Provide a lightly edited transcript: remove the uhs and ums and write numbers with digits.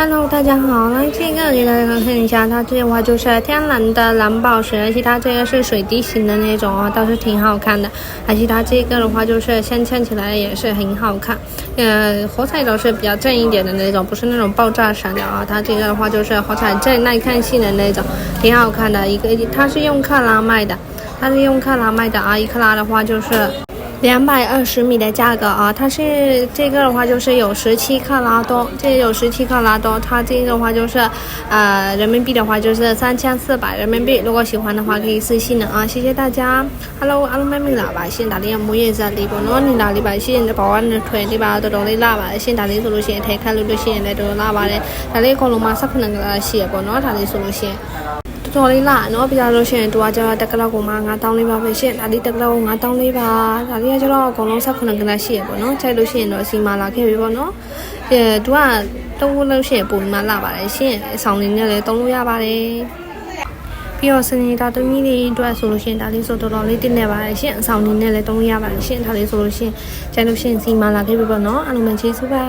Hello， 大家好，那这个给大家看一下，它这个话就是天然的蓝宝石，而且它这个是水滴型的那种啊，倒是挺好看的。而且它这个的话就是镶嵌起来也是很好看，火彩都是比较正一点的那种，不是那种爆炸闪的啊。它这个的话就是火彩正耐看性的那种，挺好看的。它是用克拉卖的，啊，1克拉的话就是220米的价格啊，它是这个的话就是有17克拉多，这有17克拉多，它这个的话就是人民币的话就是3400人民币，如果喜欢的话可以私信的啊，谢谢大家。Hello， အားလုံးပဲမင်္ဂလာပါရှင်ဒါလေးကမွေးရဇက်လေးပေါ့နော်နေတာလေးပါရှင်ဘာဝနဲ့ထွေလေးပါတော်တော်လေးလာပါတယ်ရှင်ဒါလေးဆိုလို့ရှိရင်ထဲခတ်လို့ရှိရင်လည်းတော်တော်လာပါတယ်ဒါလေးအကုန်လုံးမှာ18ကလာရှိရပေါ့နော်ဒါလေးဆိုလို့ရှိရင်တော်လေးလာနော်ပြရလို့ရှိရင်တူကကျတော့တက်ကလောက်ကိုမှ9000လေးပါပဲရှင်ဒါလေးတက်ကလောက်ကို9000လေးပါဒါလေးကကျတော့အကုန်လုံး18ကလာရှိရပေါ့နော်ချိန်လို့ရှိရင်တော့စီမာလာခဲ့ပြီပေါ့နော်တူကတုံးလို့ရှိရင်ပုံမှန်လာပါတယ်ရှင်အဆောင်လေးနဲ့လည်းတုံးလို့ရပါတယ်ပြီးတော့စနေတာတမီးလေးအတွက်ဆိုလို့ရှိရင်ဒါလေးဆိုတော်တော်လေးတင်းနေပါတယ်ရှင်အဆောင်လေးနဲ့လည်းတုံးလို့ရပါတယ်ရှင်ဒါလေးဆိုလို့ရှိရင်ချိန်လို့ရှိရင်စီမာလာခဲ့ပြီပေါ့နော်အားလုံးပဲကျေးဇူးပါ